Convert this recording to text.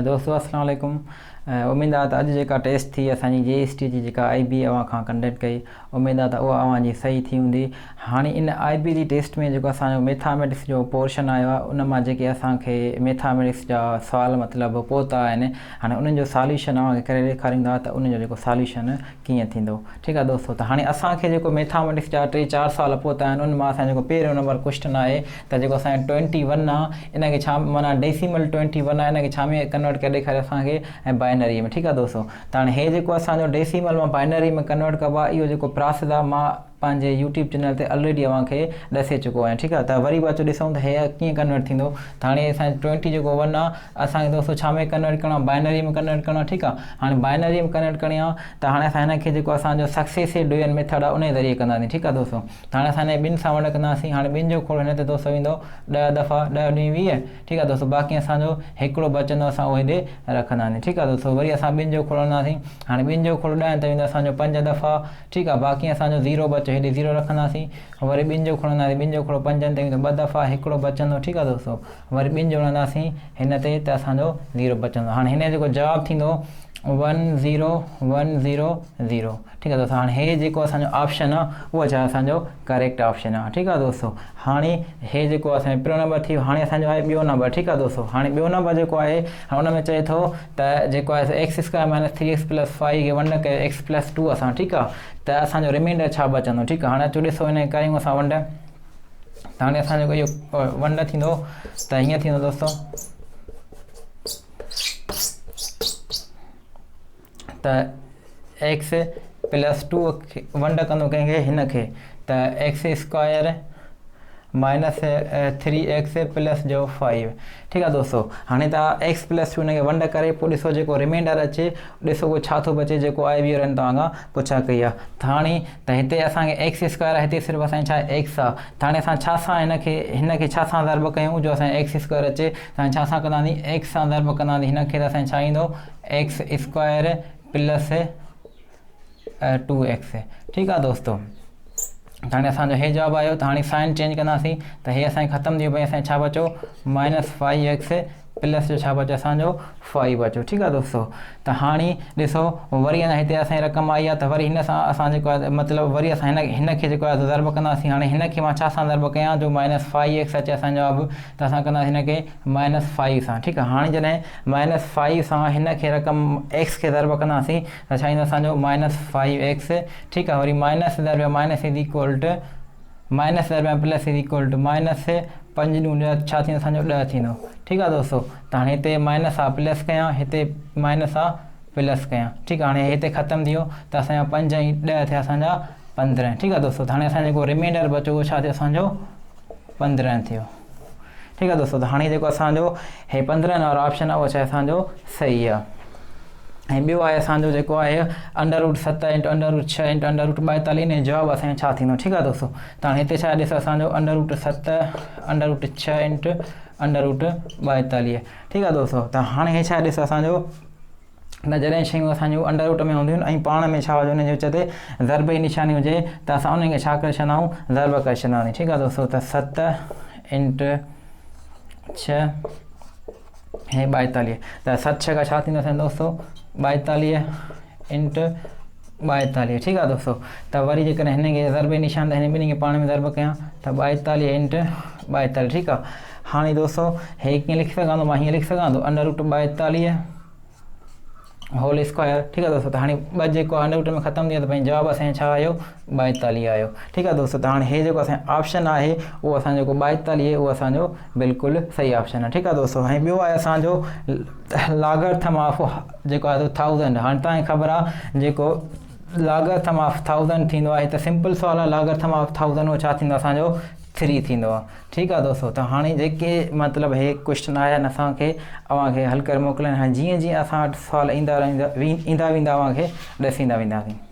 दोस्तों अस्सलाम वालेकुम। उम्मीद आहे त अॼु जेका टेस्ट थी असांजी JST जी जेका IB अवां खां कंडक्ट कई, उम्मीद आहे त उहा अवांजी सही थी हूंदी। हाणे इन IB जी टेस्ट में जेको असांजो मैथमेटिक्स जो पोर्शन आयो आहे, उन मां जेके असांखे मैथमेटिक्स जा सुवाल मतिलबु पहुता आहिनि, हाणे उन्हनि जो सॉल्यूशन अवांखे करे ॾेखारींदा त उनजो जेको सॉल्यूशन कीअं थींदो। ठीकु आहे दोस्तों। त हाणे असांखे जेको मैथमेटिक्स जा 3-4 सुवाल पहुता आहिनि, उन मां असांजो जेको पहिरियों नंबर क्वेश्चन आहे त जेको असांजो 21 आहे, इनखे छा माना डेसिमल 21 आहे, इनखे छा में कन्वर्ट करे ॾेखारे असांखे ऐं बाइनरी में। ठीकु आहे दोस्तों। त हाणे हे जेको असांजो डेसिमल मां बाइनरी में कन्वर्ट कबो आहे, इहो जेको प्रोसेस आहे मां पंहिंजे यूट्यूब चैनल ते ऑलरेडी अव्हांखे ॾसे चुको आहियां। ठीकु आहे। त वरी बि अचो ॾिसूं त हे कीअं कन्वर्ट थींदो। त हाणे असांजो 20 जेको 1 आहे, असांखे दोस्तों छा में कन्वर्ट करिणो आहे, बाइनरी में कन्वर्ट करिणो आहे। ठीकु आहे। हाणे बाइनरी में कन्वर्ट करणी आहे त हाणे असां हिनखे जेको असांजो सक्सेसिव डिवीजन मेथड आहे, उन ज़रिए कंदासीं। ठीकु आहे दोस्तों। त हाणे असां हिन ॿिनि सां वंड कंदासीं। हाणे ॿिनि जो खोड़ हिन ते दोस्तों ईंदो 10 दफ़ा 10 × 20। ठीकु आहे दोस्तों। बाक़ी असांजो हिकिड़ो बचंदो, असां उहो हेॾे रखंदासीं। ठीकु आहे दोस्तों। वरी असां ॿिनि जो खोलंदासीं। हाणे ॿिनि जो खोड़ 10 त ईंदो असांजो 5 दफ़ा। ठीकु आहे। बाक़ी असांजो 0 बचो, हेॾे 0 रखंदासीं। वरी ॿिनि जो खोलंदासीं, ॿिनि जो खोड़ 5 ते ईंदो 2 दफ़ा, हिकिड़ो बचंदो। ठीकु आहे दोस्तों। वरी ॿिनि जो हणंदासीं हिन ते त असांजो 0 बचंदो। हाणे हिन जो जेको जवाबु थींदो 10100। ठीकु आहे दोस्तों। हाणे हे जेको असांजो ऑप्शन आहे, उहो छा असांजो करेक्ट ऑप्शन आहे। ठीकु आहे दोस्तों। हाणे हे जेको असांजो पहिरियों नंबर थी वियो, हाणे असांजो आहे ॿियो नंबर। ठीकु आहे दोस्तों। हाणे ॿियो नंबर जेको आहे, हुन में चए थो त जेको आहे x² - 3x + 5 खे वंड कयो x + 2 असां। ठीकु आहे। त असांजो रिमाइंडर छा बचंदो। ठीकु आहे। हाणे अचो ॾिसो, हिन कयूं असां वंड। त हाणे असांजो इहो वंड थींदो त हीअं थींदो दोस्तों त x + 2 खे वंड कंदो कंहिंखे, हिन खे, त x² - 3x + 5। ठीकु आहे दोस्तों। हाणे तव्हां x + 2 हिनखे वंड करे पोइ ॾिसो जेको रिमाइंडर अचे, ॾिसो उहो छा थो बचे, जेको आहे ॿी रन तव्हां खां पुछा कई आहे। त हाणे त हिते असांखे x² आहे, हिते सिर्फ़ु असांखे छा आहे x आहे। त हाणे असां छा सां हिनखे छा सां ज़र्ब कयूं, जो असांखे x² अचे। त हाणे छा सां कंदासीं, x सां ज़र्ब कंदासीं हिनखे, त असांखे छा ईंदो x² + 2x। ठीकु आहे दोस्तों। त हाणे असांजो हे जवाबु आयो। त हाणे साइन चेंज कंदासीं त हे असांखे ख़तमु थी वियो। भई असांखे छा बचो -5x प्लस जो छा बचो असांजो 5 बचो। ठीकु आहे दोस्तों। त हाणे ॾिसो, वरी अञा हिते असांजी रक़म आई आहे, त वरी हिन सां असां जेको आहे मतिलबु वरी असां हिनखे जेको आहे ज़र्ब कंदासीं। हाणे हिनखे मां छा सां ज़र्ब कयां, जो -5x अचे असांजो जवाबु, त असां कंदासीं हिनखे -5 सां। ठीकु आहे। हाणे जॾहिं -5 सां हिनखे रक़म x खे ज़र्ब कंदासीं त छा ईंदो असांजो -5x। ठीकु आहे। वरी माइनस ज़र्ब minus is equal to minus ज़र्ब प्लस इज़ इक्वल टू -5 × 10 छा थींदो असांजो 10 थींदो। ठीकु आहे दोस्तों। त हाणे हिते माइनस आहे प्लस कयां, हिते माइनस आहे प्लस कयां। ठीकु आहे। हाणे हिते ख़तमु थी वियो त असांजा 5 × 10 थिया असांजा 15। ठीकु आहे दोस्तों। त हाणे असांजो जेको रिमाइंडर बचो, उहो छा थियो असांजो 15 थियो। ठीकु आहे दोस्तों। त हाणे जेको असांजो हे 15 वारो ऑप्शन आहे, उहो छा असांजो सही आहे। ऐं ॿियो आहे असांजो जेको आहे √7 × √6 × √42, इन जो जवाबु असांजो छा थींदो। ठीकु आहे दोस्तों। त हाणे हिते छा ॾिसो असांजो √7 √6 × √42। ठीकु आहे दोस्तों। त हाणे हे छा ॾिसो असांजो न, जॾहिं शयूं असांजूं अंडर रूट में हूंदियूं आहिनि ऐं पाण में छा हुजे, हुन जे विच ते ज़र्ब जी निशानी हुजे, त असां उनखे छा करे छॾंदा आहियूं, ज़र्ब करे छॾंदा आहियूं। ठीकु आहे दोस्तों। त 7 × 6 हे 42। त 7 6 छा थींदो असांजो दोस्तों 42 × 42। ठीकु आहे दोस्तों। त वरी जेकॾहिं हिनखे ज़र्ब जी निशान, त हिन ॿिन्ही खे पाण में ज़र्ब कयां त 42 × 42। ठीकु आहे। हाणे दोस्तों हे कीअं लिखी सघां थो, मां हीअं लिखी सघां थो √42 होल स्क्वायर। ठीकु आहे दोस्तों। त हाणे ॿ जेको अंडर में ख़तमु थी वियो, त भई जवाबु असांजो छा आयो 42 आयो। ठीकु आहे दोस्तों। त हाणे हे जेको असांजो ऑप्शन आहे, उहो असांजो जेको 42 उहो असांजो बिल्कुलु सही ऑप्शन आहे। ठीकु आहे दोस्तों। ऐं ॿियो आहे असांजो लॉगरिथम ऑफ जेको आहे 1000। हाणे तव्हांखे ख़बर आहे जेको लॉगरिथम ऑफ 1000 थींदो आहे, त सिंपल सुवालु आहे, लॉगरिथम ऑफ 1000 उहो छा थींदो असांजो 3 थींदो आहे। ठीकु आहे दोस्तों। त हाणे जेके मतिलबु हे क्वेश्चन आया आहिनि असांखे अव्हांखे हल करे मोकिलिया आहिनि। हाणे जीअं जीअं असां वटि सुवाल ईंदा वेंदा अव्हांखे ॾसींदा वेंदासीं।